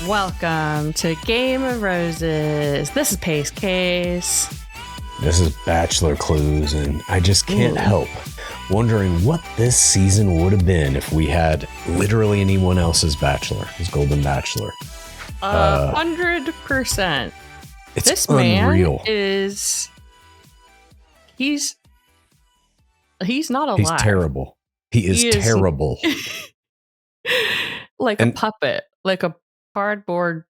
Welcome to Game of Roses. This is PaceCase. This is BachelorClues, and I just can't help wondering what this season would have been if we had literally anyone else's Bachelor, his Golden Bachelor. 100%. It's This unreal. man is... He's not alive. He's terrible. He is terrible. Like a puppet. Like a cardboard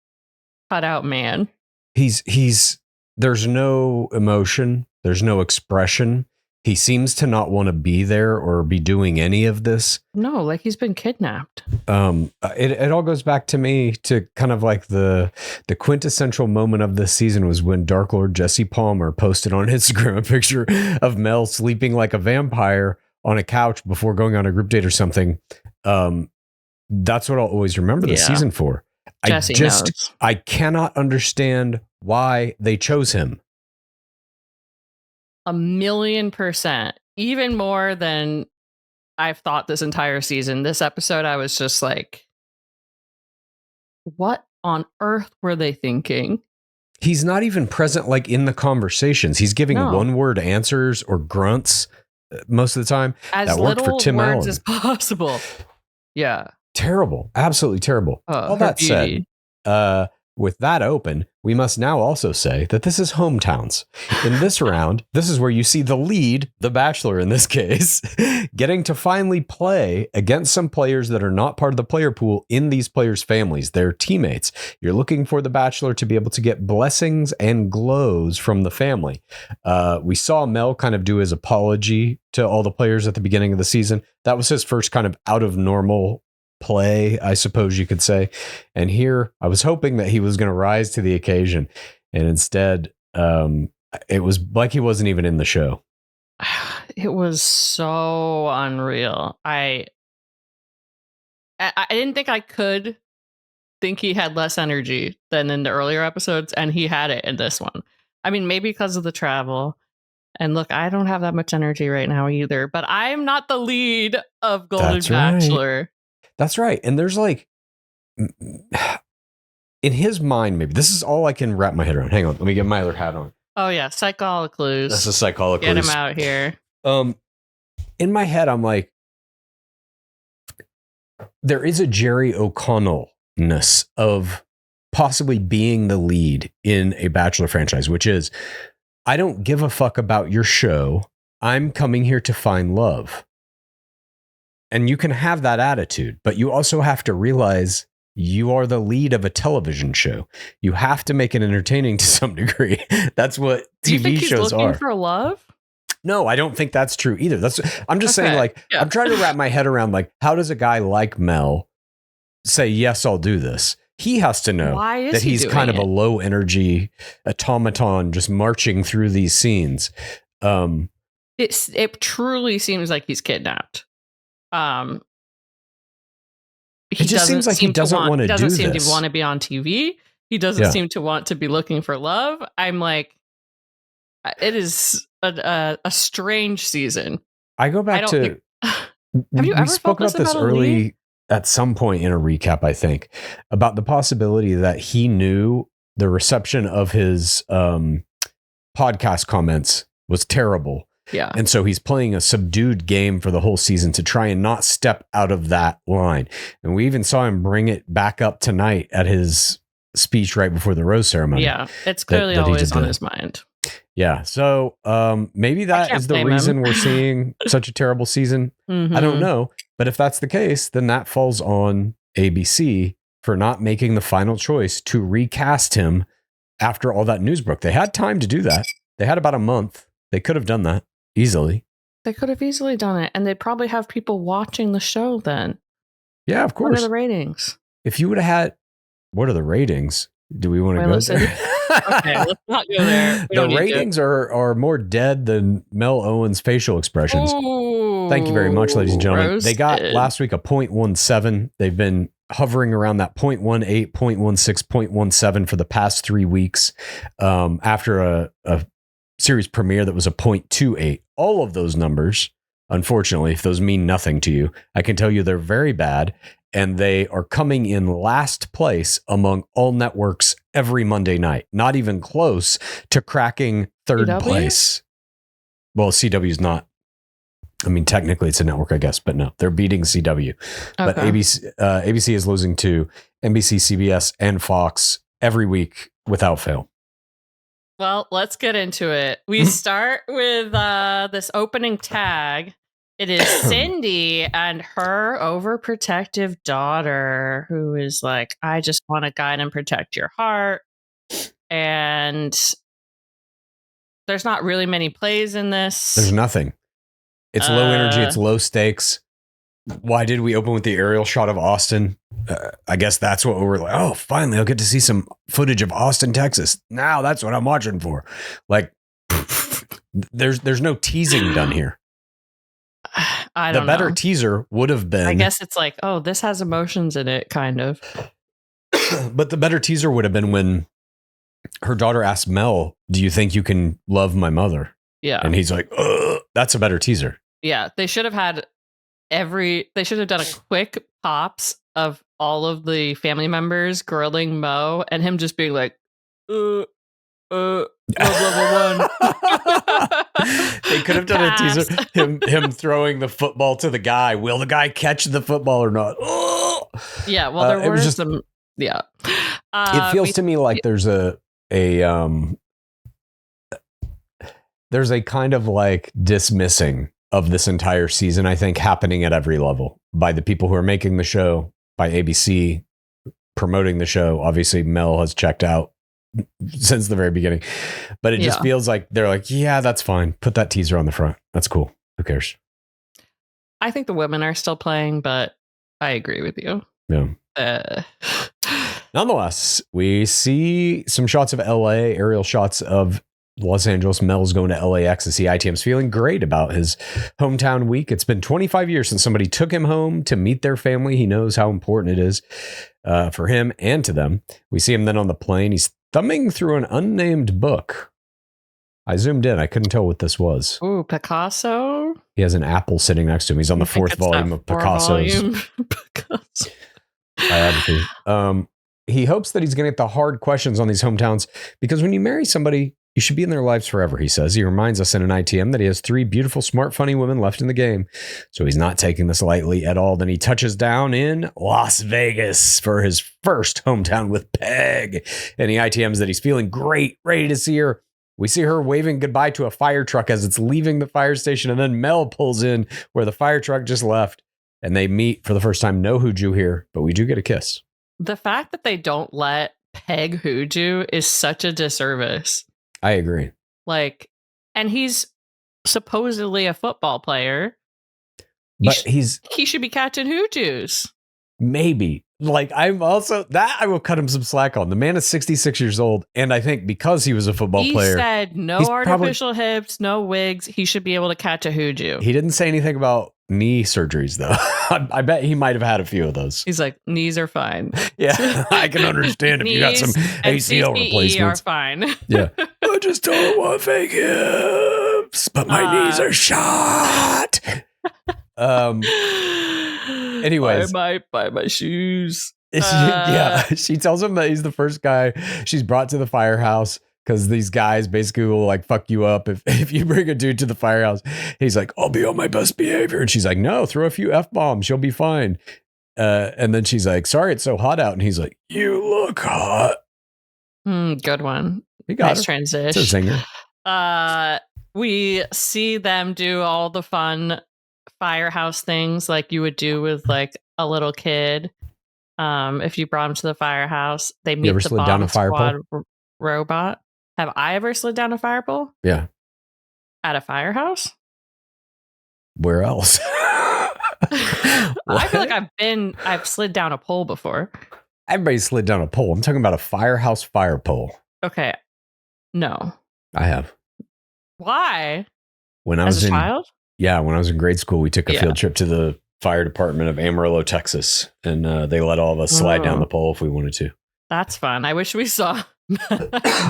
cutout man. He's there's no emotion. There's no expression. He seems to not want to be there or be doing any of this. No, like he's been kidnapped. It all goes back to me to kind of like the quintessential moment of this season was when Dark Lord Jesse Palmer posted on Instagram a picture of Mel sleeping like a vampire on a couch before going on a group date or something. That's what I'll always remember the season for. Jesse knows. I cannot understand why they chose him. 1,000,000%. Even more than I've thought this entire season. This episode, I was just like, what on earth were they thinking? He's not even present like in the conversations. He's giving one-word answers or grunts most of the time. As that worked little for Tim words Allen. as possible. Yeah. Terrible. Absolutely terrible. All that said, with that open, we must now also say that this is hometowns. In this round, this is where you see the lead, the Bachelor in this case, getting to finally play against some players that are not part of the player pool in these players' families, their teammates. You're looking for the Bachelor to be able to get blessings and glows from the family. We saw Mel kind of do his apology to all the players at the beginning of the season. That was his first kind of out of normal play, I suppose you could say. And here I was hoping that he was going to rise to the occasion, and instead it was like he wasn't even in the show. It was so unreal. I didn't think I could think he had less energy than in the earlier episodes, and he had it in this one. I mean, maybe because of the travel. And look, I don't have that much energy right now either, but I'm not the lead of Golden Bachelor. Right. That's right. And there's like, in his mind, maybe this is all I can wrap my head around. Hang on. Let me get my other hat on. Oh, yeah. PsycholoClues. That's a PsycholoClues. Get him out here. In my head, I'm like, there is a Jerry O'Connell-ness of possibly being the lead in a Bachelor franchise, which is, I don't give a fuck about your show. I'm coming here to find love. And you can have that attitude, but you also have to realize you are the lead of a television show. You have to make it entertaining to some degree. That's what Do you TV think he's shows looking are. for love? No, I don't think that's true either. I'm just saying, like, I'm trying to wrap my head around, like, how does a guy like Mel say, yes, I'll do this? He has to know that he's kind of a low energy automaton just marching through these scenes. It truly seems like he's kidnapped. It just seems like he doesn't want to do this. Doesn't seem to want to be on TV. He doesn't seem to want to be looking for love. I'm like, it is a strange season. I go back to have you ever spoke about this early at some point in a recap, I think, about the possibility that he knew the reception of his podcast comments was terrible. Yeah. And so he's playing a subdued game for the whole season to try and not step out of that line. And we even saw him bring it back up tonight at his speech right before the rose ceremony. Yeah. It's clearly always on his mind. Yeah. So maybe that is the reason we're seeing such a terrible season. Mm-hmm. I don't know. But if that's the case, then that falls on ABC for not making the final choice to recast him after all that news broke. They had time to do that. They had about a month. They could have done that. Easily. They could have easily done it. And they'd probably have people watching the show then. Yeah, of course. What are the ratings? If you would have had, what are the ratings? Do we want to go there? Okay, let's not go there. The ratings are more dead than Mel Owen's facial expressions. Ooh, thank you very much, ladies and gentlemen. roasted. They got last week a 0.17. They've been hovering around that 0.18, 0.16, 0.17 for the past 3 weeks after a series premiere that was a 0.28. All of those numbers, unfortunately, if those mean nothing to you, I can tell you they're very bad. and they are coming in last place among all networks every Monday night. Not even close to cracking third place. Well, CW is not. I mean, technically it's a network, I guess, but no, they're beating CW. Okay. But ABC is losing to NBC, CBS, and Fox every week without fail. Well, let's get into it. We start with this opening tag. It is Cindy and her overprotective daughter who is like, I just want to guide and protect your heart. And there's not really many plays in this. There's nothing. It's low energy. It's low stakes. Why did we open with the aerial shot of Austin? I guess that's what we were like. Oh, finally, I'll get to see some footage of Austin, Texas. Now that's what I'm watching for. Like, there's no teasing done here. I don't know. The better teaser would have been. I guess it's like, oh, this has emotions in it, kind of. But the better teaser would have been when her daughter asked Mel, "Do you think you can love my mother?" Yeah, and he's like, "That's a better teaser." Yeah, they should have had they should have done a quick pops of all of the family members grilling Mo and him just being like, love level 1. They could have done a teaser, him throwing the football to the guy. Will the guy catch the football or not? Yeah, well, there were just some, yeah. It feels to me like there's a kind of like dismissing of this entire season, I think, happening at every level by the people who are making the show, by ABC promoting the show. Obviously, Mel has checked out since the very beginning, but it just feels like they're like, yeah, that's fine. Put that teaser on the front. That's cool. Who cares? I think the women are still playing, but I agree with you. Yeah. Nonetheless, we see some shots of LA, aerial shots of Los Angeles. Mel's going to LAX to see ITM's feeling great about his hometown week. It's been 25 years since somebody took him home to meet their family. He knows how important it is for him and to them. We see him then on the plane. He's thumbing through an unnamed book. I zoomed in. I couldn't tell what this was. Ooh, Picasso? He has an apple sitting next to him. He's on the fourth volume of Picasso's biography. He hopes that he's going to get the hard questions on these hometowns because when you marry somebody, you should be in their lives forever, he says. He reminds us in an ITM that he has 3 beautiful, smart, funny women left in the game. So he's not taking this lightly at all. Then he touches down in Las Vegas for his first hometown with Peg. And he ITMs that he's feeling great, ready to see her. We see her waving goodbye to a fire truck as it's leaving the fire station. And then Mel pulls in where the fire truck just left. And they meet for the first time. No Hooju here, but we do get a kiss. The fact that they don't let Peg Hooju is such a disservice. I agree. Like, and he's supposedly a football player. But he should be catching Hoojus. Maybe. Like, I'm also, that I will cut him some slack on. The man is 66 years old. And I think because he was a football player. He said no artificial hips, no wigs. He should be able to catch a Hooju. He didn't say anything about knee surgeries, though. I bet he might have had a few of those. He's like, knees are fine. Yeah, I can understand if you got some ACL replacements. Are fine. Yeah. I just don't want fake hips, but my knees are shot. Anyways, I might buy my shoes. She tells him that he's the first guy she's brought to the firehouse because these guys basically will like fuck you up if you bring a dude to the firehouse. He's like, I'll be on my best behavior. And she's like, no, throw a few F-bombs. She'll be fine. And then she's like, sorry, it's so hot out. And he's like, you look hot. Good one. Nice transition. It's a singer. We see them do all the fun firehouse things like you would do with like a little kid. If you brought him to the firehouse, they meet the bomb squad robot. Have I ever slid down a fire pole? Yeah. At a firehouse? Where else? I feel like I've slid down a pole before. Everybody slid down a pole. I'm talking about a firehouse fire pole. Okay. No. I have. Why? When I was a child? Yeah, when I was in grade school, we took a field trip to the fire department of Amarillo, Texas, and they let all of us slide down the pole if we wanted to. That's fun. I wish we saw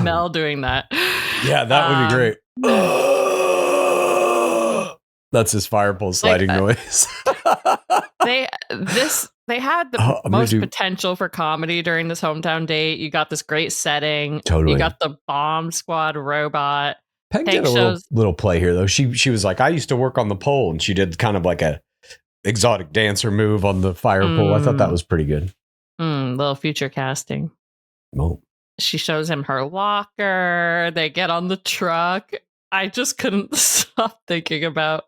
Mel doing that. Yeah, that would be great. That's his fire pole sliding noise. They they had the most potential for comedy during this hometown date. You got this great setting. Totally. You got the bomb squad robot. Peg did a little play here, though. She was like, I used to work on the pole, and she did kind of like a exotic dancer move on the fire pole. I thought that was pretty good. Little future casting. Oh. She shows him her locker. They get on the truck. I just couldn't stop thinking about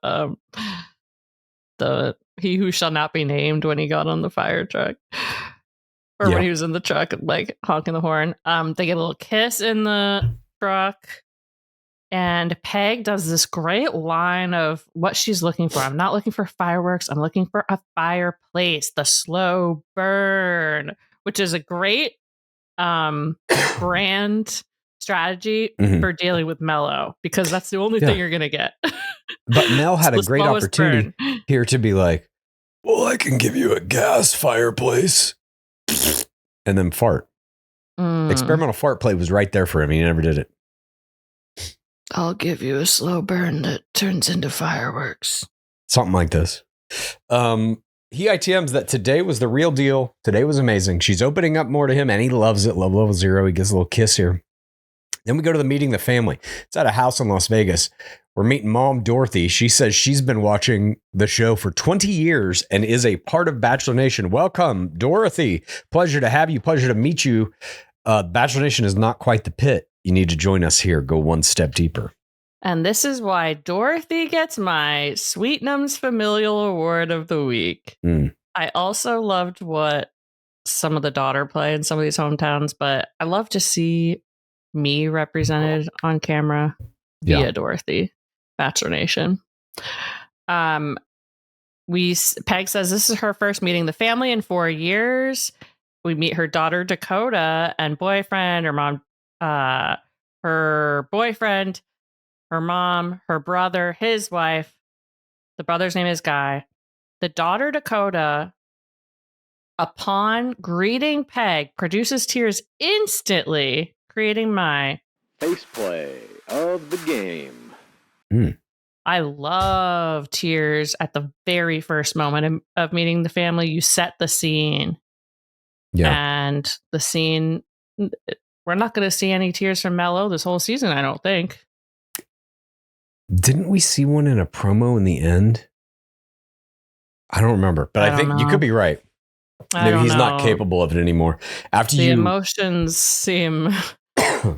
the he who shall not be named when he got on the fire truck. Or when he was in the truck, like honking the horn. They get a little kiss in the truck. And Peg does this great line of what she's looking for. I'm not looking for fireworks. I'm looking for a fireplace, the slow burn, which is a great brand strategy for dealing with Mello, because that's the only thing you're going to get. But Mel had a great opportunity here to be like, well, I can give you a gas fireplace. And then fart. Experimental fart play was right there for him. He never did it. I'll give you a slow burn that turns into fireworks. Something like this. He ITMs that today was the real deal. Today was amazing. She's opening up more to him, and he loves it. Love level 0. He gets a little kiss here. Then we go to the meeting the family. It's at a house in Las Vegas. We're meeting Mom Dorothy. She says she's been watching the show for 20 years and is a part of Bachelor Nation. Welcome, Dorothy. Pleasure to have you. Pleasure to meet you. Bachelor Nation is not quite the pit. You need to join us here. Go one step deeper. And this is why Dorothy gets my Sweetnums Familial Award of the Week. I also loved what some of the daughter play in some of these hometowns, but I love to see me represented on camera via Dorothy. Bachelor Nation. Peg says this is her first meeting the family in 4 years. We meet her daughter Dakota and boyfriend, her mom, her boyfriend, her mom, her brother, his wife. The brother's name is Guy. The daughter Dakota, upon greeting Peg, produces tears instantly, creating my face play of the game. I love tears at the very first moment of meeting the family. You set the scene. And the scene, we're not going to see any tears from Mello this whole season, I don't think. Didn't we see one in a promo in the end? I don't remember, but I think you could be right. Maybe he's not capable of it anymore. After the emotions seem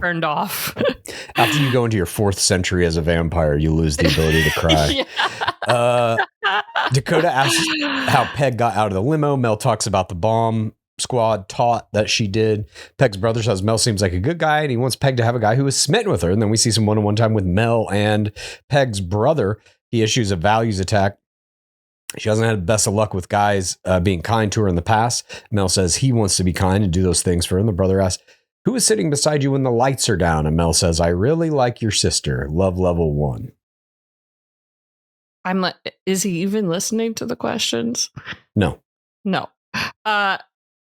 turned off. After you go into your 4th century as a vampire, you lose the ability to cry. Dakota asks how Peg got out of the limo. Mel talks about the bomb squad taught that she did. Peg's brother says Mel seems like a good guy, and he wants Peg to have a guy who is smitten with her. And then we see some one-on-one time with Mel and Peg's brother. He issues a values attack. She hasn't had the best of luck with guys being kind to her in the past. Mel says he wants to be kind and do those things for her. And the brother asks, who is sitting beside you when the lights are down? And Mel says, I really like your sister. Love level 1. I'm like, is he even listening to the questions? No.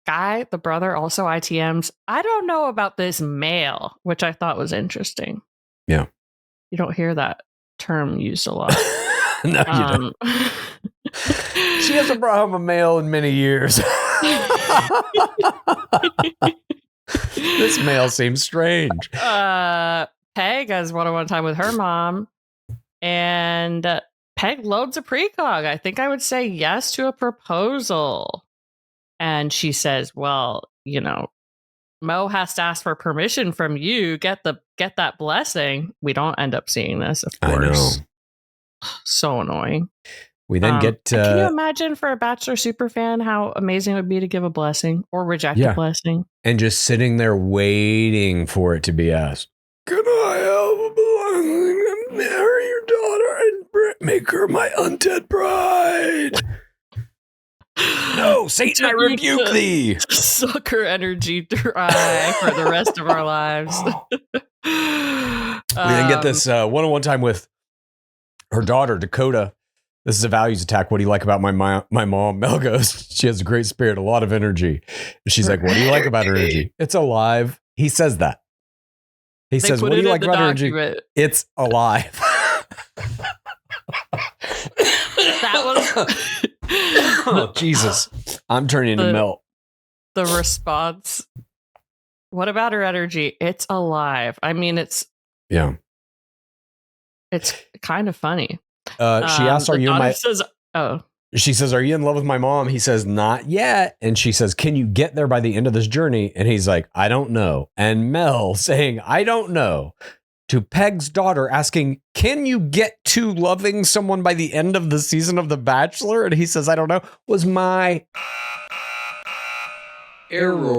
Guy, the brother, also ITMs. I don't know about this male, which I thought was interesting. Yeah. You don't hear that term used a lot. No, you don't. She hasn't brought home a male in many years. This male seems strange. Peg has one-on-one time with her mom, and Peg loads a precog. I think I would say yes to a proposal. And she says, well, you know, Mo has to ask for permission from you. Get that blessing. We don't end up seeing this, of course. I know. So annoying. We then get... can you imagine for a Bachelor superfan how amazing it would be to give a blessing or reject a blessing? And just sitting there waiting for it to be asked. Can I have a blessing and marry your daughter and make her my undead bride? No, Satan, I rebuke thee. Suck her energy dry for the rest of our lives. We then get this one-on-one time with her daughter, Dakota. This is a values attack. What do you like about my mom? Mel goes, she has a great spirit, a lot of energy. And she's like, what do you like about her energy? It's alive. He says that. He says, what do you like about her energy? It's alive. Oh, Jesus. I'm turning to Mel. The response. What about her energy? It's alive. I mean, it's kind of funny. She asks, "Are you in my?" She says, "Are you in love with my mom?" He says, "Not yet." And she says, "Can you get there by the end of this journey?" And he's like, "I don't know." And Mel saying, "I don't know," to Peg's daughter asking, "Can you get to loving someone by the end of the season of The Bachelor?" And he says, "I don't know," was my error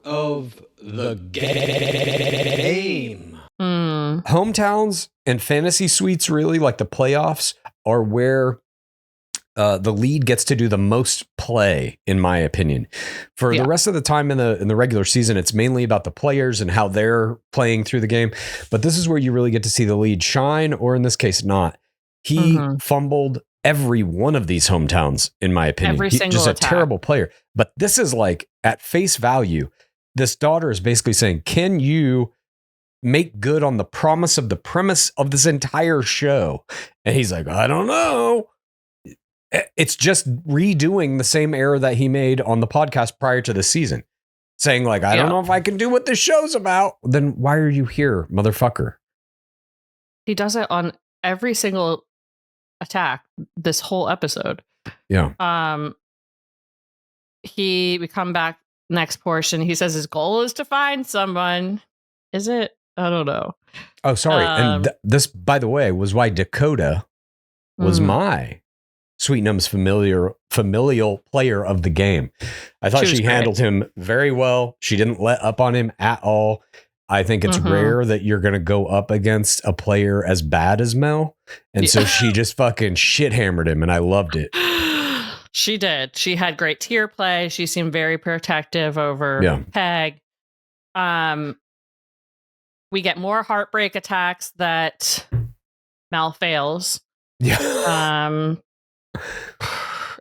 of the game. Hometowns and fantasy suites, really, like the playoffs, are where the lead gets to do the most play, in my opinion. For the rest of the time in the regular season, it's mainly about the players and how they're playing through the game. But this is where you really get to see the lead shine, or in this case, not. He fumbled every one of these hometowns, in my opinion. He's just a terrible player. But this is like, at face value, this daughter is basically saying, "Can you make good on the promise of the premise of this entire show?" And he's like, "I don't know." It's just redoing the same error that he made on the podcast prior to the season, saying like, "I don't know if I can do what this show's about." Then why are you here, motherfucker? He does it on every single attack this whole episode. We come back next portion. He says his goal is to find someone. Is it? I don't know. Oh, sorry. And this, by the way, was why Dakota was my Sweetnum's familial player of the game. I thought she handled him very well. She didn't let up on him at all. I think it's rare that you're going to go up against a player as bad as Mel. And so she just fucking shit hammered him, and I loved it. She did. She had great tier play. She seemed very protective over Peg. We get more heartbreak attacks that Mel fails.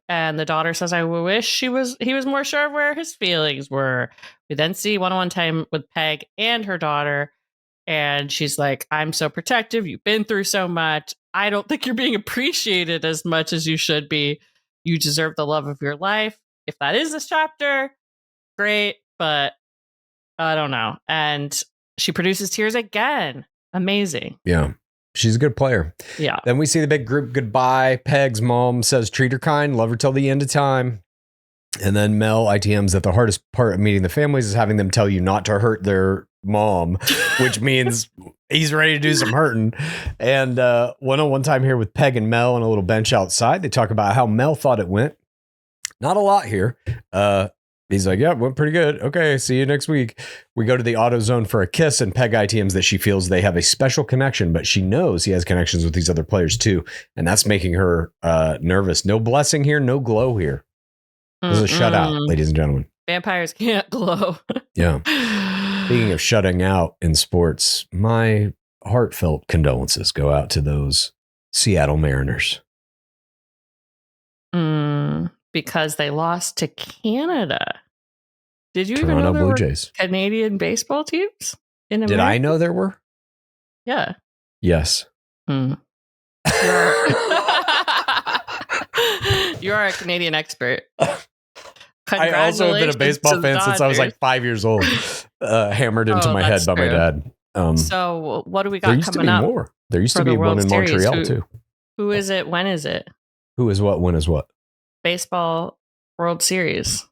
And the daughter says, "I wish he was more sure of where his feelings were." We then see one-on-one time with Peg and her daughter. And she's like, "I'm so protective. You've been through so much. I don't think you're being appreciated as much as you should be. You deserve the love of your life. If that is this chapter, great. But I don't know." And she produces tears again. Amazing. Yeah. She's a good player. Yeah. Then we see the big group goodbye. Peg's mom says, "Treat her kind, love her till the end of time." And then Mel ITMs that the hardest part of meeting the families is having them tell you not to hurt their mom, which means he's ready to do some hurting. And one-on-one time here with Peg and Mel on a little bench outside. They talk about how Mel thought it went. Not a lot here. He's like, "Yeah, went pretty good. Okay, see you next week." We go to the auto zone for a kiss, and Peg ITMs that she feels they have a special connection, but she knows he has connections with these other players too. And that's making her nervous. No blessing here, no glow here. This is a shutout, ladies and gentlemen. Vampires can't glow. Yeah. Speaking of shutting out in sports, my heartfelt condolences go out to those Seattle Mariners. Because they lost to Canada. Did you Toronto even know there Blue were Jays. Canadian baseball teams in America? Did I know there were? Yeah. Yes. You are a Canadian expert. I also have been a baseball fan since I was like 5 years old. Hammered into my head by my dad. So what do we got coming up? More. There used to be one in Montreal too. Who is it? When is it? Who is what? When is what? Baseball World Series.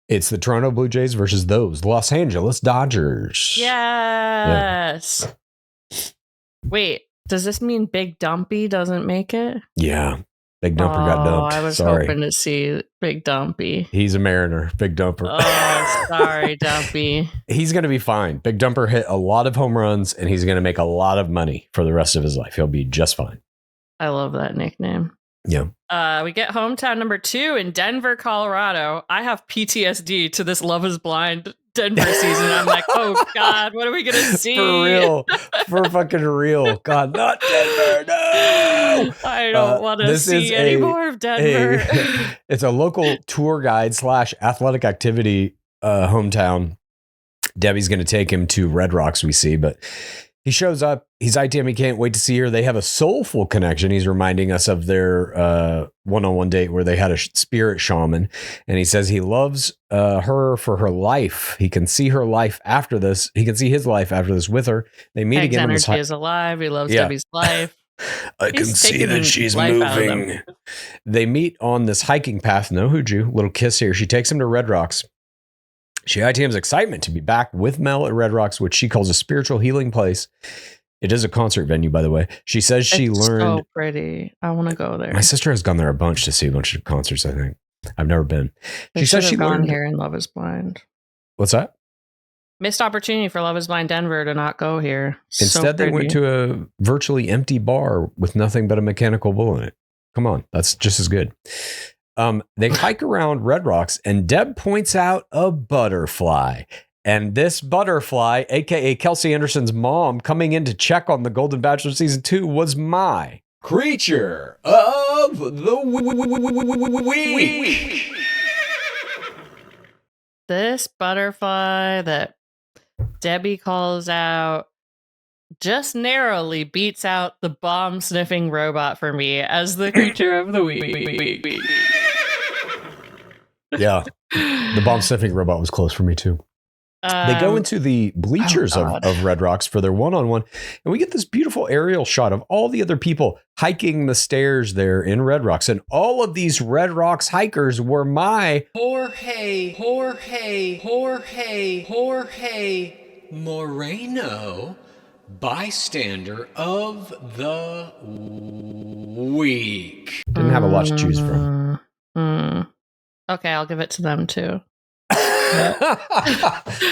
It's the Toronto Blue Jays versus those Los Angeles Dodgers. Yes. Yeah. Wait, does this mean Big Dumpy doesn't make it? Yeah. Big Dumper got dumped. I was hoping to see Big Dumpy. He's a Mariner. Big Dumper. Oh, sorry, Dumpy. He's going to be fine. Big Dumper hit a lot of home runs, and he's going to make a lot of money for the rest of his life. He'll be just fine. I love that nickname. Yeah. We get hometown number 2 in Denver, Colorado. I have PTSD to this Love is Blind Denver season. I'm like, oh God, what are we going to see? For real. For fucking real. God, not Denver. No. I don't want to see any more of Denver. It's a local tour guide / athletic activity hometown. Debbie's going to take him to Red Rocks, we see, but He shows up. He's ITM. He can't wait to see her. They have a soulful connection. He's reminding us of their one-on-one date where they had a spirit shaman. And he says he loves her for her life. He can see her life after this. He can see his life after this with her. They meet again. Energy is alive. He loves Debbie's life. I can see that she's moving. They meet on this hiking path. No hooju. Little kiss here. She takes him to Red Rocks. She ITM's excitement to be back with Mel at Red Rocks, which she calls a spiritual healing place. It is a concert venue, by the way. She says she learned. So pretty. I want to go there. My sister has gone there a bunch to see a bunch of concerts, I think. I've never been. She says she learned here in Love is Blind. What's that? Missed opportunity for Love is Blind Denver to not go here. Instead, they went to a virtually empty bar with nothing but a mechanical bull in it. Come on, that's just as good. They hike around Red Rocks, and Deb points out a butterfly. And this butterfly, a.k.a. Kelsey Anderson's mom, coming in to check on the Golden Bachelor Season 2, was my creature of the week. This butterfly that Debbie calls out just narrowly beats out the bomb-sniffing robot for me as the creature of the week. Yeah, the bomb-sniffing robot was close for me, too. They go into the bleachers of Red Rocks for their one-on-one, and we get this beautiful aerial shot of all the other people hiking the stairs there in Red Rocks. And all of these Red Rocks hikers were my Jorge Moreno bystander of the week. Didn't have a lot to choose from. Okay, I'll give it to them too.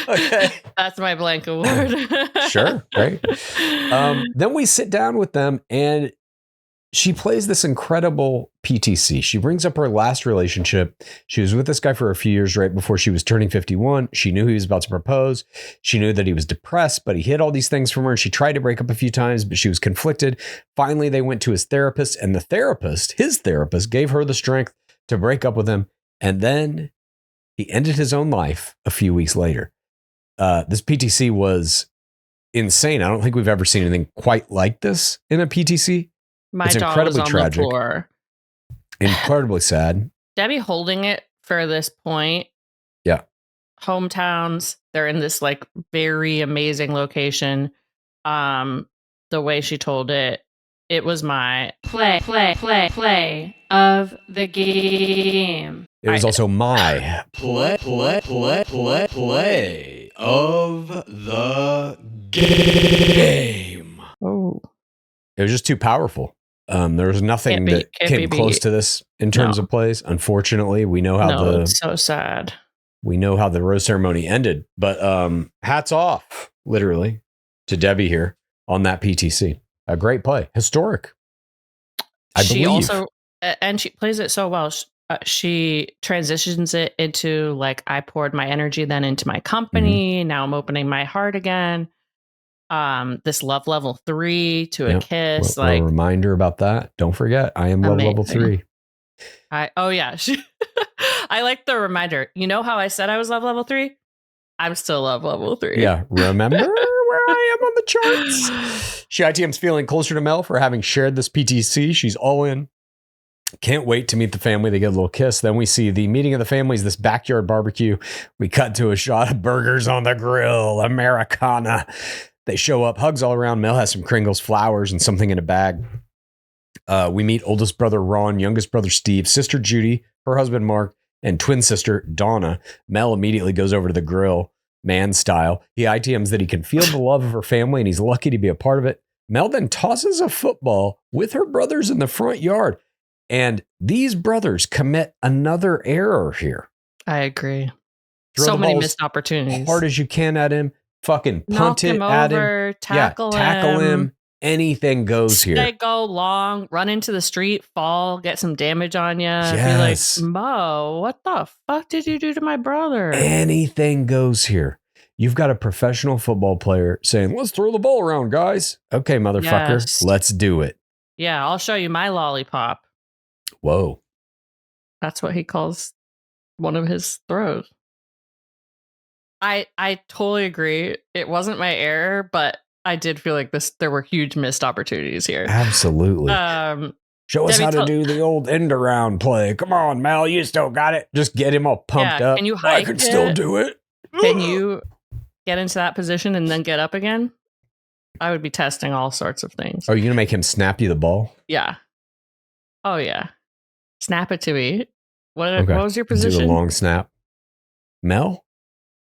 Okay. That's my blank award. Sure, great. Then we sit down with them, and she plays this incredible PTC. She brings up her last relationship. She was with this guy for a few years right before she was turning 51. She knew he was about to propose. She knew that he was depressed, but he hid all these things from her. And she tried to break up a few times, but she was conflicted. Finally, they went to his therapist, and his therapist, gave her the strength to break up with him. And then he ended his own life a few weeks later. This PTC was insane. I don't think we've ever seen anything quite like this in a PTC. It's incredibly tragic. The floor. Incredibly sad. Debbie holding it for this point. Yeah. Hometowns. They're in this like very amazing location. The way she told it, it was my play of the game. It was also my play of the game. Oh. It was just too powerful. There was nothing that came close to this in terms of plays. Unfortunately, we know how it's so sad. We know how the rose ceremony ended, but hats off, literally, to Debbie here on that PTC. A great play, historic. She also, and she plays it so well. She transitions it into like, I poured my energy then into my company. Mm-hmm. Now I'm opening my heart again. This love level 3 to a kiss. A reminder about that. Don't forget, I am love level 3. I like the reminder. You know how I said I was love level 3? I'm still love level 3. Yeah. Remember where I am on the charts. She ITM's feeling closer to Mel for having shared this PTC. She's all in. Can't wait to meet the family. They get a little kiss. Then we see the meeting of the families, this backyard barbecue. We cut to a shot of burgers on the grill, Americana. They show up, hugs all around. Mel has some Kringles, flowers, and something in a bag. We meet oldest brother Ron, youngest brother Steve, sister Judy, her husband Mark, and twin sister Donna. Mel immediately goes over to the grill, man style. He ITMs that he can feel the love of her family, and he's lucky to be a part of it. Mel then tosses a football with her brothers in the front yard. And these brothers commit another error here. I agree. So many missed opportunities. Hard as you can at him. Fucking punt it at him. Tackle him. Anything goes here. They go long, run into the street, fall, get some damage on you. Yes. Be like, Mo, what the fuck did you do to my brother? Anything goes here. You've got a professional football player saying, let's throw the ball around, guys. Okay, motherfucker, yes. Let's do it. Yeah, I'll show you my lollipop. Whoa. That's what he calls one of his throws. I totally agree. It wasn't my error, but I did feel like there were huge missed opportunities here. Absolutely. Show us how to do the old end around play. Come on, Mel, you still got it. Just get him all pumped up. Can you I can still do it. Can you get into that position and then get up again? I would be testing all sorts of things. Are you gonna make him snap you the ball? Yeah. Oh yeah. Snap it to me. What was your position? Do the long snap. Mel?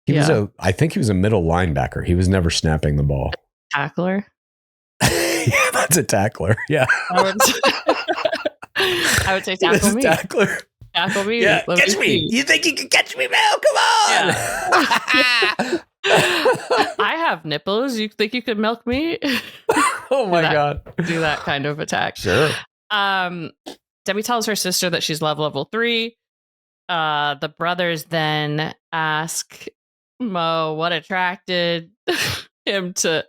I think he was a middle linebacker. He was never snapping the ball. Tackler? Yeah, that's a tackler. Yeah. I would say tackle me. Tackler. Tackle me. Yeah, catch me. You think you can catch me, Mel? Come on. Yeah. I have nipples. You think you could milk me? Oh my God. Do that kind of attack. Sure. Debbie tells her sister that she's level 3. The brothers then ask Mo what attracted him to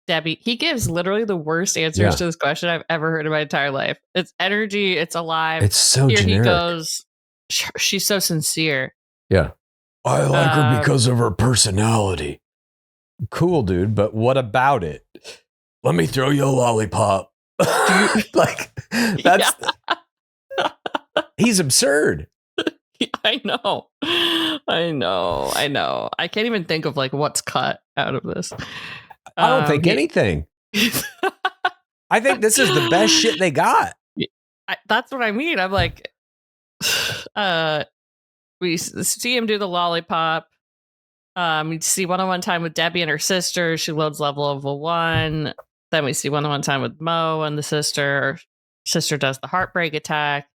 Debbie. He gives literally the worst answers to this question I've ever heard in my entire life. It's energy. It's alive. It's so Here generic. He goes, she's so sincere. Yeah. I like her because of her personality. Cool, dude. But what about it? Let me throw you a lollipop. Like, that's... He's absurd. I know. I can't even think of like what's cut out of this. I don't think anything. I think this is the best shit they got. That's what I mean. I'm like, we see him do the lollipop. We see one-on-one time with Debbie and her sister. She loads level 1. Then we see one-on-one time with Mo and the sister. Sister does the heartbreak attack.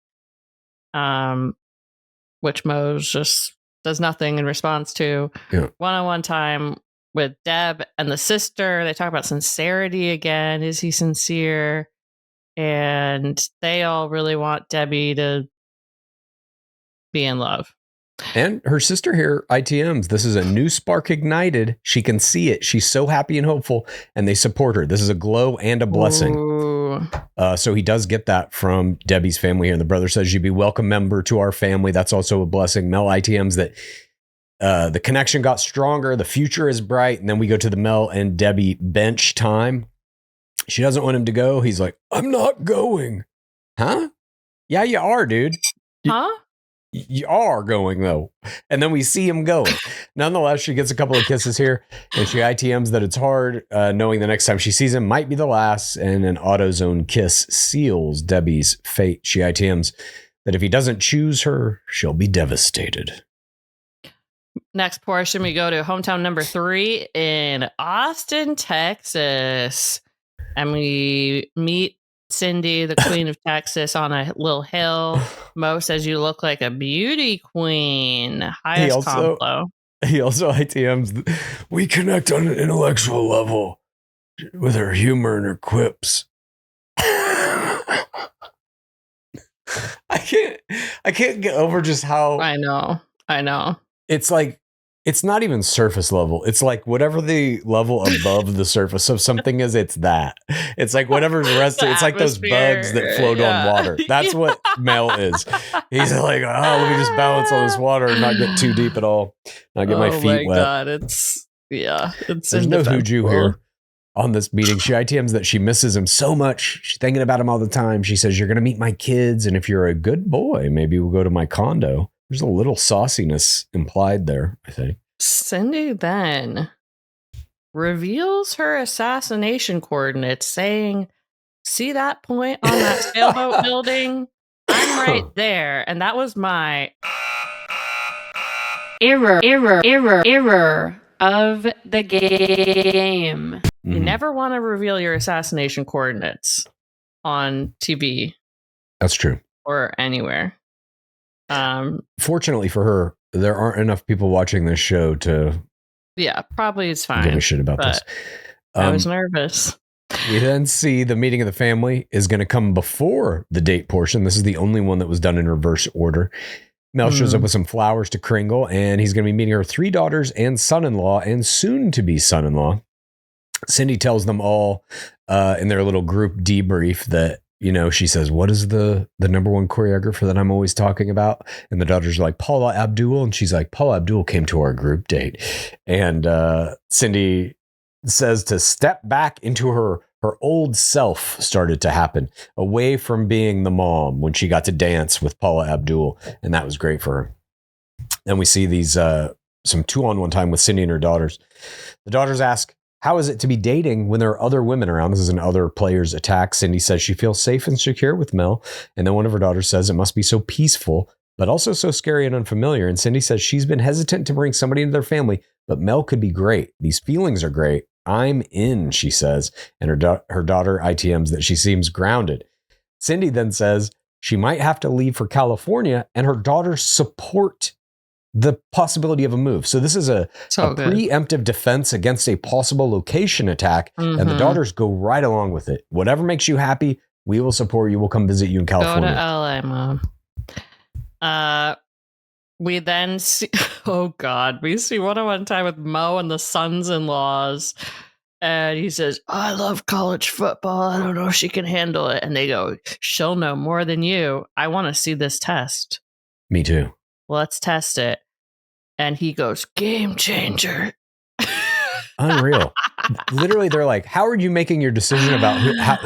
Which Mo just does nothing in response to. Yeah. One-on-one time with Deb and the sister. They talk about sincerity again. Is he sincere? And they all really want Debbie to be in love. And her sister here, ITMs, this is a new spark ignited. She can see it. She's so happy and hopeful, and they support her. This is a glow and a blessing. So he does get that from Debbie's family here. And the brother says, you'd be welcome member to our family. That's also a blessing. Mel ITMs that the connection got stronger. The future is bright. And then we go to the Mel and Debbie bench time. She doesn't want him to go. He's like, I'm not going. Huh? Yeah, you are, dude. Huh? You are going, though. And then we see him going. Nonetheless, she gets a couple of kisses here, and she ITMs that it's hard, knowing the next time she sees him might be the last, and an AutoZone kiss seals Debbie's fate. She ITMs that if he doesn't choose her, she'll be devastated. Next portion, we go to hometown number 3 in Austin, Texas. And we meet Cindy, the queen of Texas, on a little hill. Mo says you look like a beauty queen. Highest complo. He also ITMs, we connect on an intellectual level with her humor and her quips. I can't get over just how... I know. It's like, it's not even surface level. It's like whatever the level above the surface of something is, it's that. It's like whatever's resting. It's like those bugs that float on water. That's what Mel is. He's like, oh, let me just balance on this water and not get too deep at all. Not get my feet wet. God, it's There's no Huju here on this meeting. She ITMs that she misses him so much. She's thinking about him all the time. She says, you're going to meet my kids. And if you're a good boy, maybe we'll go to my condo. There's a little sauciness implied there, I think. Cindy then reveals her assassination coordinates, saying, see that point on that sailboat building? I'm right there. And that was my error of the game. Mm-hmm. You never want to reveal your assassination coordinates on TV. That's true. Or anywhere. Fortunately for her, there aren't enough people watching this show to probably it's fine. Give a shit about this. I was nervous. We then see the meeting of the family is going to come before the date portion. This is the only one that was done in reverse order. Mel shows up with some flowers to Kringle, and he's going to be meeting her 3 daughters and son-in-law and soon-to-be son-in-law. Cindy tells them all in their little group debrief that, you know, she says, what is the number one choreographer that I'm always talking about? And the daughters are like, Paula Abdul. And she's like, Paula Abdul came to our group date. And Cindy says to step back into her old self started to happen, away from being the mom when she got to dance with Paula Abdul, and that was great for her. And we see these some 2-on-1 time with Cindy and her daughters. The daughters ask, how is it to be dating when there are other women around? This is an other player's attack. Cindy says she feels safe and secure with Mel. And then one of her daughters says it must be so peaceful, but also so scary and unfamiliar. And Cindy says she's been hesitant to bring somebody into their family, but Mel could be great. These feelings are great. I'm in, she says. And her daughter ITMs that she seems grounded. Cindy then says she might have to leave for California, and her daughters support the possibility of a move. So this is a preemptive defense against a possible location attack. Mm-hmm. And the daughters go right along with it. Whatever makes you happy, we will support you. We'll come visit you in California. Go to LA, Mom. We then see, we see one-on-one time with Mo and the sons-in-laws. And he says, I love college football. I don't know if she can handle it. And they go, she'll know more than you. I want to see this test. Me too. Let's test it. And he goes, game changer. Unreal. Literally, they're like, how are you making your decision about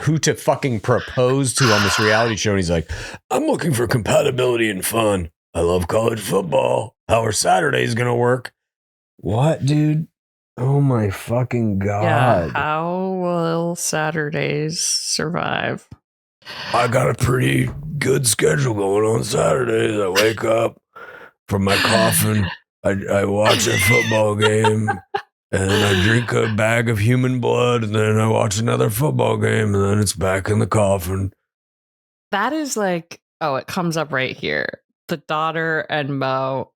who to fucking propose to on this reality show? And he's like, I'm looking for compatibility and fun. I love college football. How are Saturdays going to work? What, dude? Oh my fucking God. Yeah, how will Saturdays survive? I got a pretty good schedule going on Saturdays. I wake up from my coffin. I watch a football game, and I drink a bag of human blood, and then I watch another football game, and then it's back in the coffin. That is like, it comes up right here. The daughter and Mo,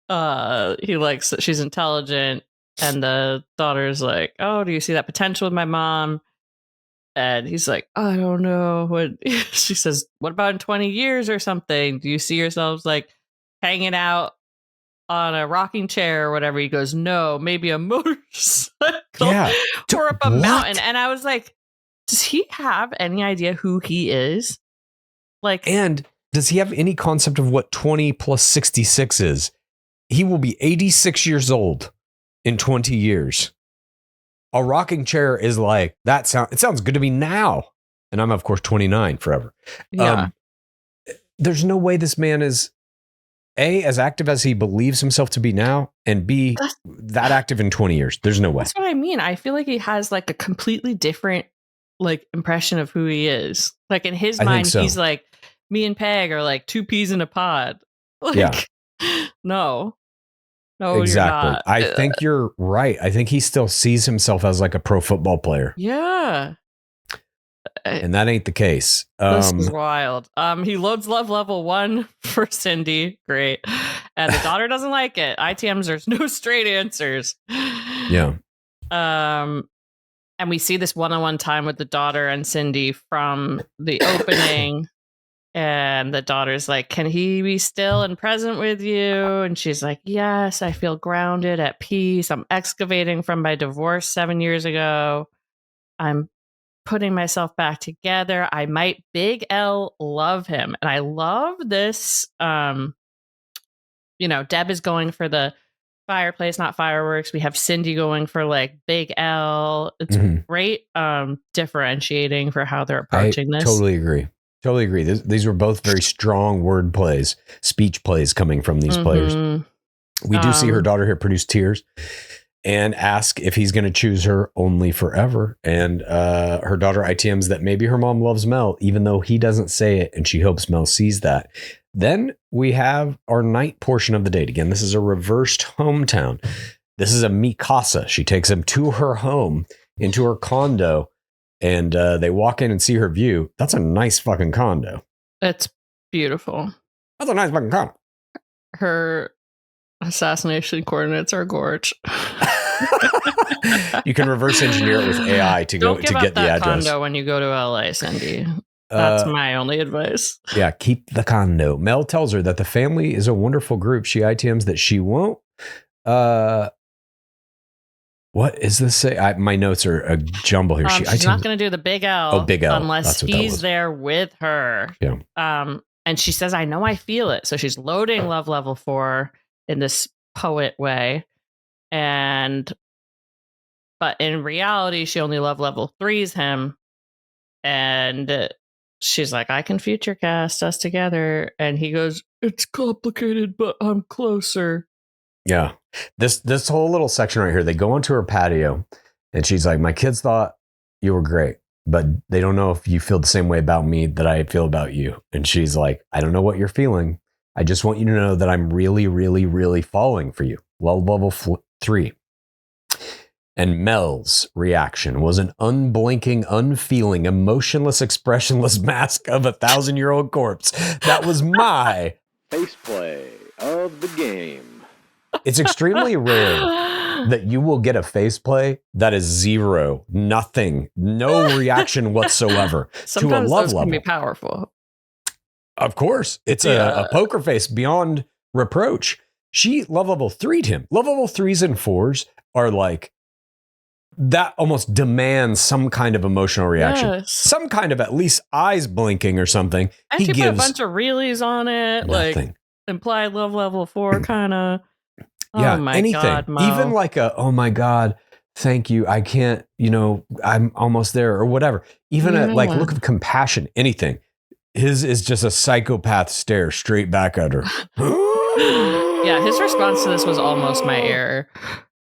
he likes that she's intelligent, and the daughter's like, oh, do you see that potential with my mom? And he's like, I don't know. She says, what about in 20 years or something? Do you see yourselves like hanging out on a rocking chair or whatever? He goes, no, maybe a motorcycle or up a mountain. And I was like, does he have any idea who he is? Like, and does he have any concept of what 20 plus 66 is? He will be 86 years old in 20 years. A rocking chair is like, it sounds good to me now. And I'm, of course, 29 forever. Yeah. There's no way this man is A, as active as he believes himself to be now, and B, that active in 20 years. There's no way. That's what I mean. I feel like he has like a completely different like impression of who he is. Like in his mind, he's like, me and Peg are like two peas in a pod. Like, no, exactly. You're not. I think you're right. I think he still sees himself as like a pro football player. Yeah. And that ain't the case. This is wild. He loads love level 1 for Cindy. Great. And the daughter doesn't like it. ITMs, there's no straight answers. Yeah. And we see this one-on-one time with the daughter and Cindy from the opening. And the daughter's like, can he be still and present with you? And she's like, yes, I feel grounded, at peace. I'm excavating from my divorce 7 years ago. I'm putting myself back together. I might big L love him. And I love this. Deb is going for the fireplace, not fireworks. We have Cindy going for like big L. It's great differentiating for how they're approaching this. Totally agree. These were both very strong word plays, speech plays coming from these players. We do see her daughter here produce tears and ask if he's going to choose her only forever. And her daughter ITMs that maybe her mom loves Mel, even though he doesn't say it, and she hopes Mel sees that. Then we have our night portion of the date. Again, this is a reversed hometown. This is a Mikasa. She takes him to her home, into her condo, and they walk in and see her view. That's a nice fucking condo. It's beautiful. That's a nice fucking condo. Her assassination coordinates are gorge. You can reverse engineer it with AI to Don't get the address. Condo when you go to LA, Cindy. That's my only advice. Yeah, keep the condo. Mel tells her that the family is a wonderful group. She ITMs that she won't. What is this say? My notes are a jumble here. She's not going to do the big L. Oh, big L. Unless he's there with her. Yeah. And she says, I know I feel it. So she's loading love level 4 in this poet way. And But in reality, she only love level 3s him. And she's like, I can future cast us together. And he goes, it's complicated, but I'm closer. Yeah. This whole little section right here, they go onto her patio and she's like, my kids thought you were great, but they don't know if you feel the same way about me that I feel about you. And she's like, I don't know what you're feeling. I just want you to know that I'm really, really, really falling for you. Well, level 3. And Mel's reaction was an unblinking, unfeeling, emotionless, expressionless mask of a 1,000-year-old corpse. That was my face play of the game. It's extremely rare that you will get a face play that is 0, nothing, no reaction whatsoever Sometimes to a love those level. Can be powerful. Of course, it's a poker face beyond reproach. She love level 3'd him. Love level 3s and 4s are like that. Almost demands some kind of emotional reaction, some kind of at least eyes blinking or something. And he put a bunch of reelies on it, nothing. Like implied love level 4 kind of. Yeah, oh my anything. God, Mo. Even like oh my God, thank you. I can't, I'm almost there or whatever. Even a like look of compassion, anything. His is just a psychopath stare straight back at her. Yeah, his response to this was almost my error.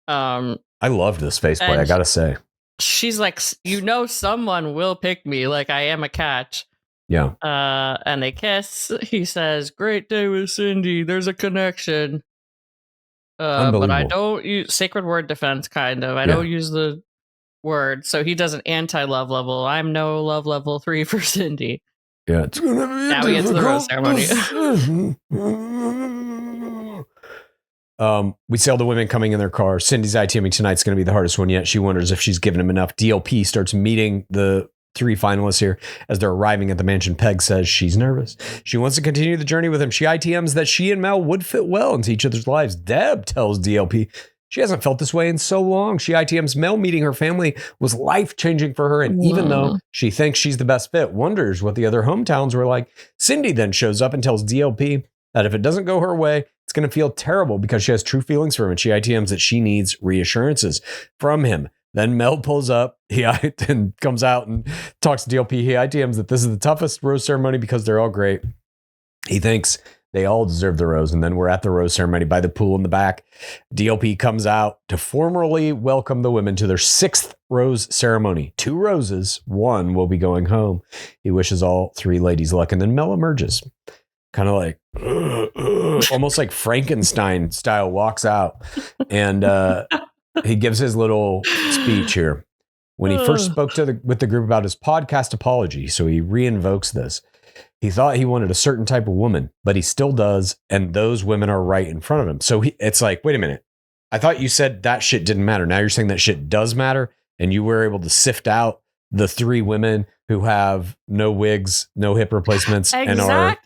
I loved this face play, I gotta say. She's like, someone will pick me, like I am a catch. Yeah. And they kiss. He says, great day with Cindy. There's a connection. But I don't use sacred word defense, kind of. I don't use the word. So he does an anti-love level. I'm no love level 3 for Cindy. Yeah, it's gonna be now we get to the rose ceremony. We see all the women coming in their car. Cindy's ITMing tonight's going to be the hardest one yet. She wonders if she's given him enough. DLP starts meeting the 3 finalists here as they're arriving at the mansion. Peg says she's nervous. She wants to continue the journey with him. She ITMs that she and Mel would fit well into each other's lives. Deb tells DLP she hasn't felt this way in so long. She ITMs Mel meeting her family was life-changing for her. And even though she thinks she's the best fit, wonders what the other hometowns were like. Cindy then shows up and tells DLP that if it doesn't go her way, it's going to feel terrible because she has true feelings for him. And she ITMs that she needs reassurances from him. Then Mel pulls up and comes out and talks to DLP. He ITMs that this is the toughest rose ceremony because they're all great. He thinks they all deserve the rose. And then we're at the rose ceremony by the pool in the back. DLP comes out to formally welcome the women to their 6th rose ceremony. 2 roses, 1 will be going home. He wishes all 3 ladies luck. And then Mel emerges. Kind of like, almost like Frankenstein style, walks out. And he gives his little speech here. When he first spoke with the group about his podcast apology, so he reinvokes this. He thought he wanted a certain type of woman, but he still does, and those women are right in front of him. So it's like, wait a minute. I thought you said that shit didn't matter. Now you're saying that shit does matter, and you were able to sift out the 3 women who have no wigs, no hip replacements, and are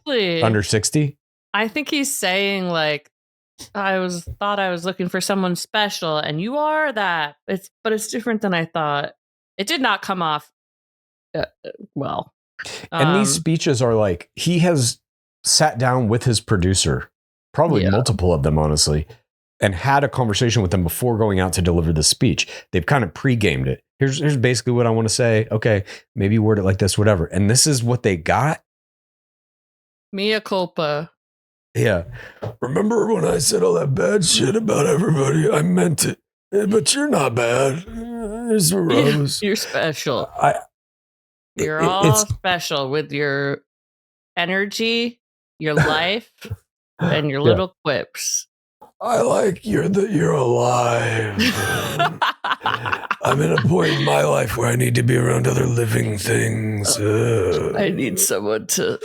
under 60? I think he's saying like, thought I was looking for someone special, and you are that. But it's different than I thought. It did not come off well. And these speeches are like, he has sat down with his producer, probably multiple of them, honestly, and had a conversation with them before going out to deliver the speech. They've kind of pre-gamed it. Here's basically what I want to say. Okay, maybe word it like this, whatever. And this is what they got. Mea culpa. Yeah. Remember when I said all that bad shit about everybody? I meant it. But you're not bad. Here's a rose. You're special. You're all special with your energy, your life, and your little quips. I like you're alive. I'm at a point in my life where I need to be around other living things. I need someone to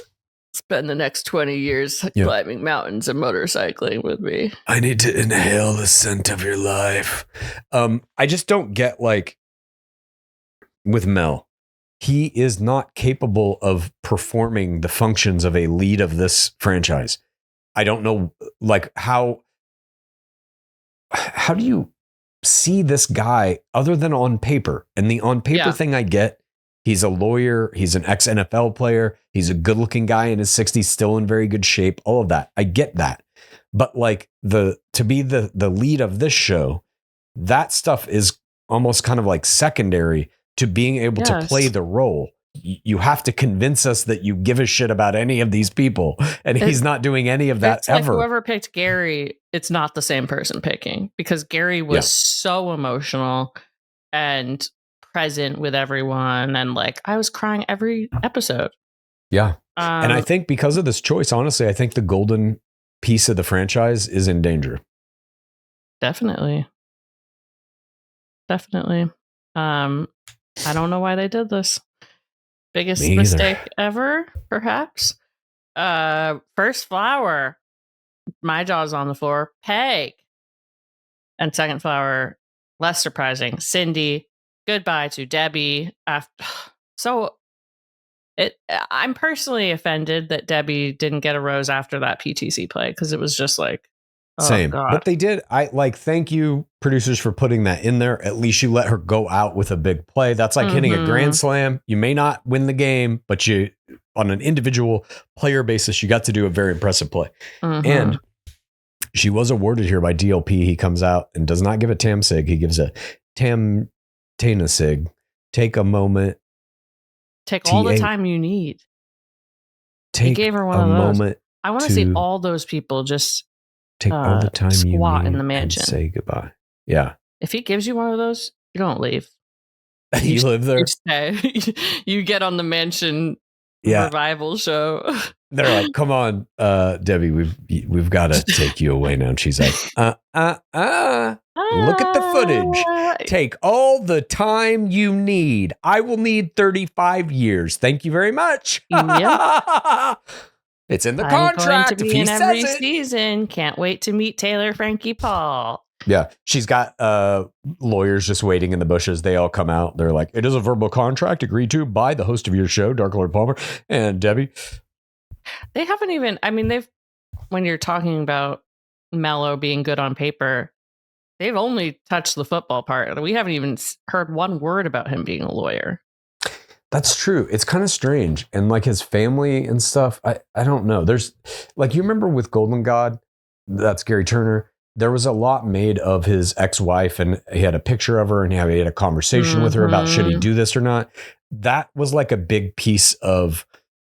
spend the next 20 years climbing mountains and motorcycling with me. I need to inhale the scent of your life. I just don't get, like, with Mel, he is not capable of performing the functions of a lead of this franchise. I don't know, like, how do you see this guy other than on paper? And the on paper thing I get, he's a lawyer, he's an ex-NFL player, he's a good-looking guy in his 60s, still in very good shape, all of that. I get that. But like to be the lead of this show, that stuff is almost kind of like secondary to being able to play the role. You have to convince us that you give a shit about any of these people, and he's not doing any of that ever. Like whoever picked Gary, it's not the same person picking, because Gary was so emotional and present with everyone, and like I was crying every episode. Yeah. And I think because of this choice, honestly, I think the golden piece of the franchise is in danger. Definitely. I don't know why they did this. Biggest mistake ever, perhaps. First flower, my jaw's on the floor. Peg. And second flower, less surprising, Cindy. Goodbye to Debbie. I'm personally offended that Debbie didn't get a rose after that PTC play, because it was just like, same. God. But they did. Thank you, producers, for putting that in there. At least you let her go out with a big play. That's like hitting a grand slam. You may not win the game, but you, on an individual player basis, you got to do a very impressive play. And she was awarded here by DLP. He comes out and does not give a Tam Sig. He gives a Tam Tana Sig. Take a moment. Take all the time you need. He gave her one of those. Moment. I want to see all those people just take all the time you squat need in the mansion. And say goodbye. Yeah. If he gives you one of those, you don't leave. You live there. You stay. You get on the mansion revival show. They're like, "Come on, Debbie, we've got to take you away now." And she's like, look at the footage. Take all the time you need. I will need 35 years. Thank you very much. Yep. It's in the contract. Going to be in every season. Can't wait to meet Taylor, Frankie, Paul. Yeah, she's got lawyers just waiting in the bushes. They all come out. They're like, "It is a verbal contract agreed to by the host of your show, Dark Lord Palmer and Debbie." They haven't even. I mean, when you're talking about Mello being good on paper, they've only touched the football part. We haven't even heard one word about him being a lawyer. That's true. It's kind of strange. And like his family and stuff, I don't know. There's like, you remember with Golden God, that's Gary Turner. There was a lot made of his ex-wife, and he had a picture of her, and he had a conversation with her about should he do this or not. That was like a big piece of,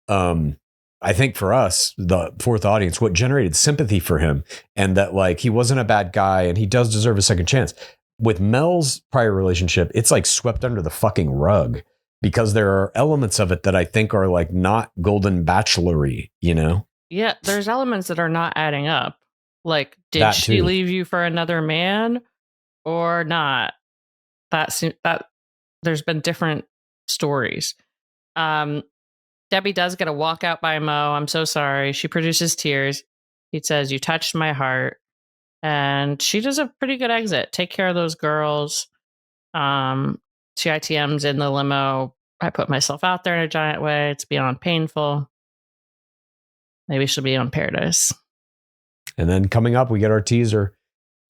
I think for us, the fourth audience, what generated sympathy for him, and that like he wasn't a bad guy and he does deserve a second chance. With Mel's prior relationship, it's like swept under the fucking rug, because there are elements of it that I think are like not Golden Bachelor-y, you know? Yeah, there's elements that are not adding up. Like, did she leave you for another man or not? That there's been different stories. Debbie does get a walkout by Mo. I'm so sorry. She produces tears. He says, "You touched my heart." And she does a pretty good exit. Take care of those girls. She ITMs in the limo. I put myself out there in a giant way. It's beyond painful. Maybe she'll be on Paradise. And then coming up, we get our teaser.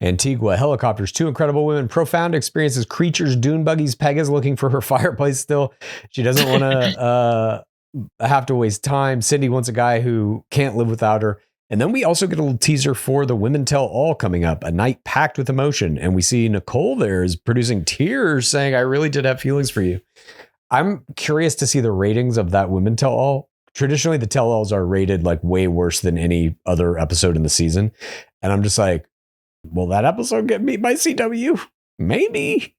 Antigua, helicopters, two incredible women, profound experiences, creatures, dune buggies. Peg is looking for her fireplace still. She doesn't want to have to waste time. Cindy wants a guy who can't live without her. And then we also get a little teaser for the Women Tell All coming up, a night packed with emotion. And we see Nicole there is producing tears saying, "I really did have feelings for you." I'm curious to see the ratings of that Women Tell All. Traditionally, the Tell Alls are rated like way worse than any other episode in the season. And I'm just like, will that episode get beat by CW? Maybe.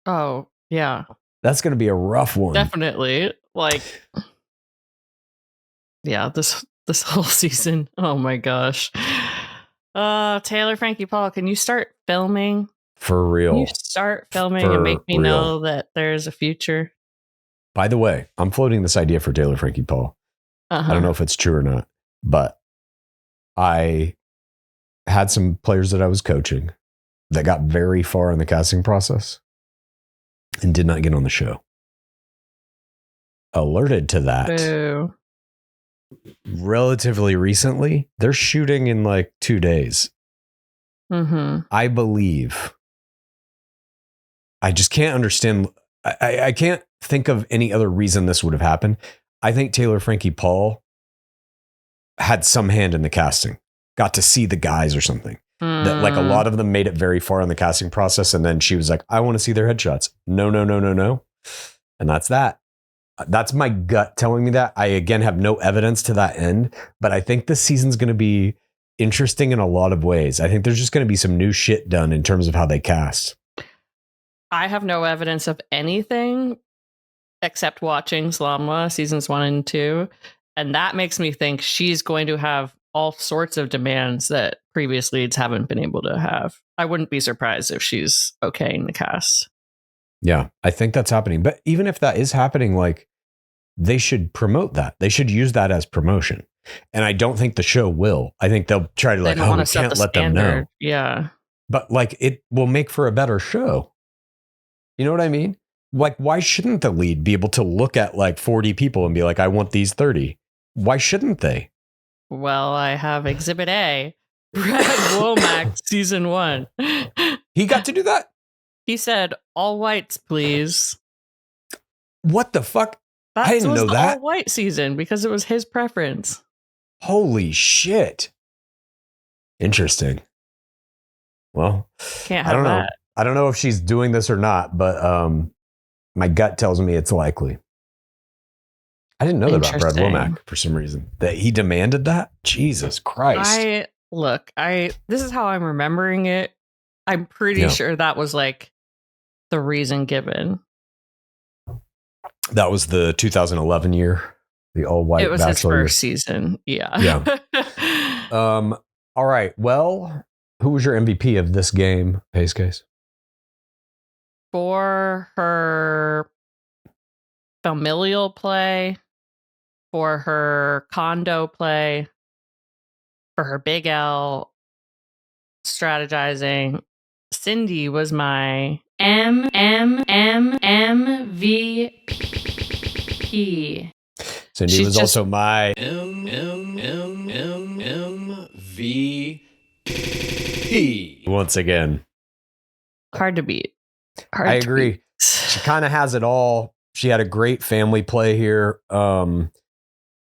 Oh, yeah. That's going to be a rough one. Definitely. Like, yeah, this whole season. Oh my gosh. Taylor, Frankie, Paul, can you start filming? For real. Can you start filming and make me know that there's a future? By the way, I'm floating this idea for Taylor, Frankie, Paul. I don't know if it's true or not, but I had some players that I was coaching that got very far in the casting process and did not get on the show. Alerted to that. Boo. Relatively recently. They're shooting in like 2 days. I believe. I just can't understand. I can't think of any other reason this would have happened. I think Taylor, Frankie, Paul had some hand in the casting, got to see the guys or something. That like a lot of them made it very far in the casting process. And then she was like, I want to see their headshots. No. And that's that. That's my gut telling me that. I, again, have no evidence to that end, but I think this season's going to be interesting in a lot of ways. I think there's just going to be some new shit done in terms of how they cast. I have no evidence of anything except watching Slumwa seasons 1 and 2. And that makes me think she's going to have all sorts of demands that previous leads haven't been able to have. I wouldn't be surprised if she's okaying the cast. Yeah, I think that's happening. But even if that is happening, like, they should promote that. They should use that as promotion. And I don't think the show will. I think they'll try to like, oh, we can't let them know. Yeah. But like, it will make for a better show. You know what I mean? Like, why shouldn't the lead be able to look at like 40 people and be like, I want these 30? Why shouldn't they? Well, I have Exhibit A, Brad Womack, season 1. He got to do that? He said, all whites, please. What the fuck? That I didn't know that. All white season because it was his preference. Holy shit. Interesting. Well, can't have that. I don't know if she's doing this or not, but my gut tells me it's likely. I didn't know that about Brad Womack for some reason. That he demanded that? Jesus Christ. This is how I'm remembering it. I'm pretty sure that was like the reason given. That was the 2011 year, the all-white Bachelor. It was his first season. Yeah. All right. Well, who was your MVP of this game, PaceCase? For her familial play, for her condo play, for her Big L strategizing, Cindy was my MVP. Cindy was also my MVP. Once again. Hard to beat. I agree. She kind of has it all. She had a great family play here.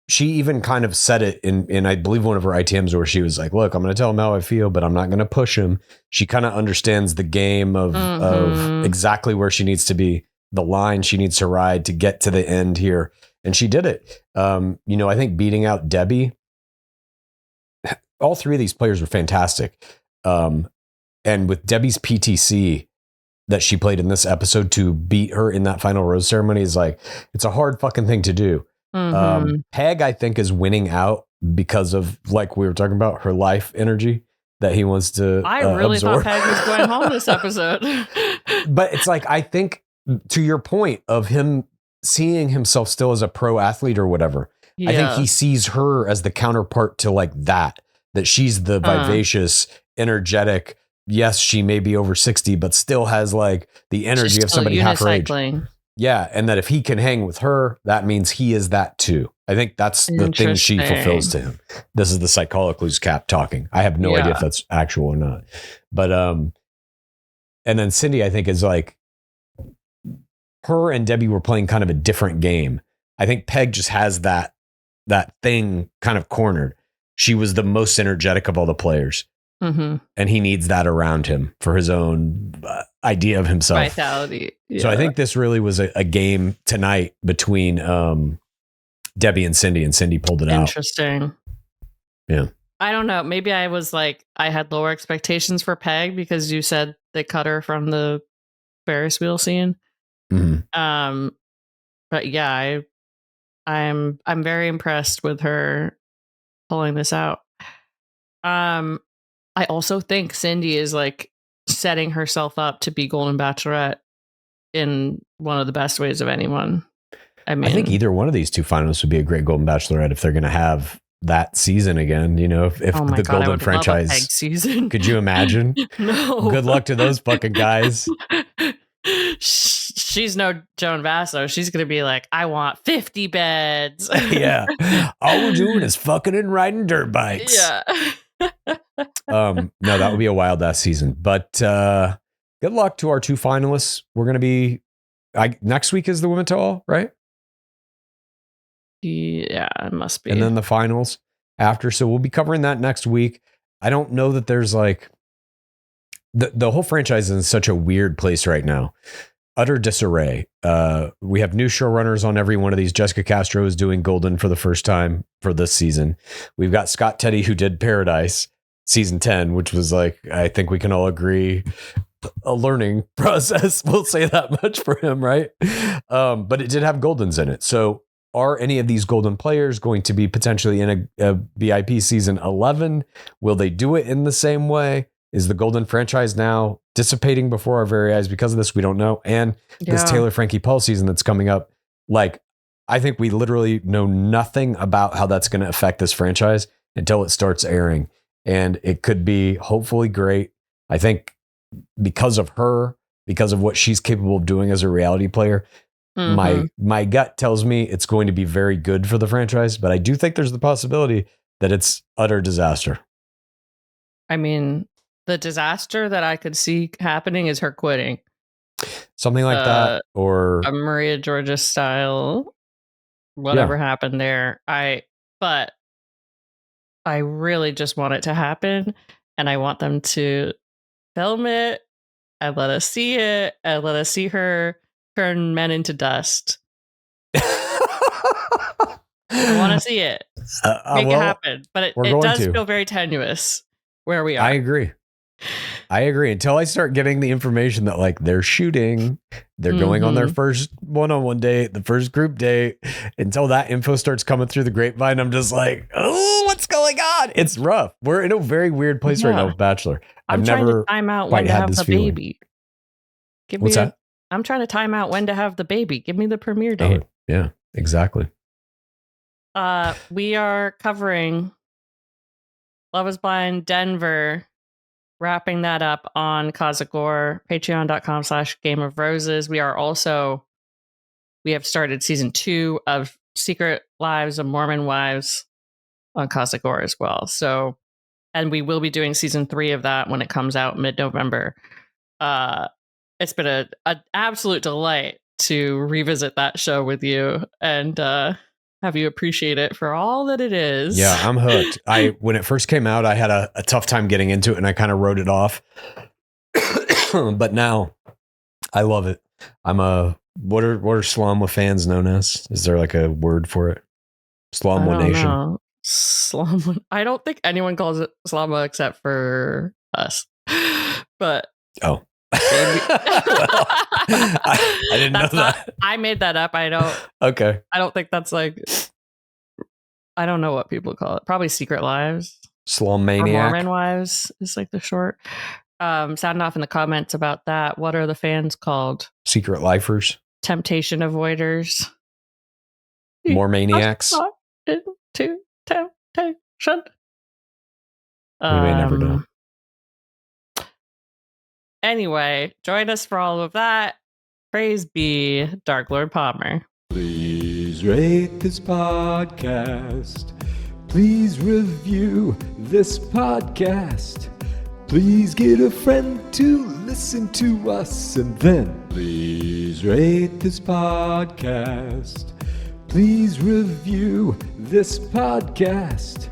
She even kind of said it in I believe one of her ITMs where she was like, look, I'm going to tell him how I feel, but I'm not going to push him. She kind of understands the game of exactly where she needs to be, the line she needs to ride to get to the end here. And she did it. I think beating out Debbie, all three of these players were fantastic. And with Debbie's PTC that she played in this episode, to beat her in that final rose ceremony is like, it's a hard fucking thing to do. Peg, I think, is winning out because of, like we were talking about, her life energy that he wants to I really absorb. thought Peg was going home this episode. But it's like, I think, to your point of him seeing himself still as a pro athlete or whatever, I think he sees her as the counterpart to like that she's the vivacious, energetic, yes, she may be over 60, but still has like the energy of somebody half her age. Yeah, and that if he can hang with her, that means he is that too. I think that's the thing she fulfills to him. This is the BachelorClues cap talking. I have no idea if that's actual or not. But and then Cindy, I think, is like, her and Debbie were playing kind of a different game. I think Peg just has that thing kind of cornered. She was the most energetic of all the players. Mm-hmm. And he needs that around him for his own idea of himself. Vitality. Yeah. So I think this really was a game tonight between Debbie and Cindy pulled it out. Interesting. Yeah. I don't know. Maybe I was like, I had lower expectations for Peg because you said they cut her from the Ferris wheel scene. Mm-hmm. But yeah, I'm very impressed with her pulling this out. I also think Cindy is like setting herself up to be Golden Bachelorette in one of the best ways of anyone. I mean, I think either one of these two finalists would be a great Golden Bachelorette if they're going to have that season again. You know, if the God, Golden franchise love a Peg season. Could you imagine? No. Good luck to those fucking guys. She's no Joan Vasso. She's going to be like, I want 50 beds. Yeah. All we're doing is fucking and riding dirt bikes. Yeah. No, that would be a wild ass season. But good luck to our two finalists. We're going to be next week is the women to all, right? Yeah, it must be. And then the finals after. So we'll be covering that next week. I don't know that there's like the whole franchise is in such a weird place right now. Utter disarray. We have new showrunners on every one of these. Jessica Castro is doing Golden for the first time for this season. We've got Scott Teddy, who did Paradise season 10, which was like, I think we can all agree, a learning process. We'll say that much for him, right? But it did have Goldens in it. So are any of these Golden players going to be potentially in a BIP season 11? Will they do it in the same way? Is the Golden franchise now dissipating before our very eyes because of this? We don't know. And this Taylor Frankie Paul season that's coming up, like, I think we literally know nothing about how that's going to affect this franchise until it starts airing. And it could be hopefully great. I think because of her, because of what she's capable of doing as a reality player, my gut tells me it's going to be very good for the franchise. But I do think there's the possibility that it's utter disaster. I mean, the disaster that I could see happening is her quitting. Something like that, or a Maria Georgia style, whatever happened there. But I really just want it to happen, and I want them to film it and let us see it and let us see her turn men into dust. I want to see it. Make it happen. But it does feel very tenuous where we are. I agree. Until I start getting the information that, like, they're shooting, they're going on their first one-on-one date, the first group date, until that info starts coming through the grapevine, I'm just like, oh, what's going on? It's rough. We're in a very weird place right now with Bachelor. I'm trying to time out when to have the baby. What's that? I'm trying to time out when to have the baby. Give me the premiere date. Oh, yeah, exactly. We are covering Love is Blind Denver, wrapping that up on Kazakor, patreon.com/Game of Roses. We have started season 2 of Secret Lives of Mormon Wives on Kazakor as well. So, and we will be doing season 3 of that when it comes out mid-November. It's been an absolute delight to revisit that show with you and have you appreciate it for all that it is. Yeah, I'm hooked. When it first came out, I had a tough time getting into it, and I kind of wrote it off. But now I love it. I'm what are Slama fans known as? Is there like a word for it? Slama Nation. Slama. I don't think anyone calls it Slama except for us. But well, I didn't know that. I made that up. I don't. Okay. I don't think that's like. I don't know what people call it. Probably Secret Lives. Slum Maniac. Or Mormon Wives is like the short. Sound off in the comments about that. What are the fans called? Secret Lifers. Temptation Avoiders. More Maniacs. Into temptation. We may never know. Anyway, join us for all of that. Praise be Dark Lord Palmer. Please rate this podcast. Please review this podcast. Please get a friend to listen to us. And then please rate this podcast. Please review this podcast.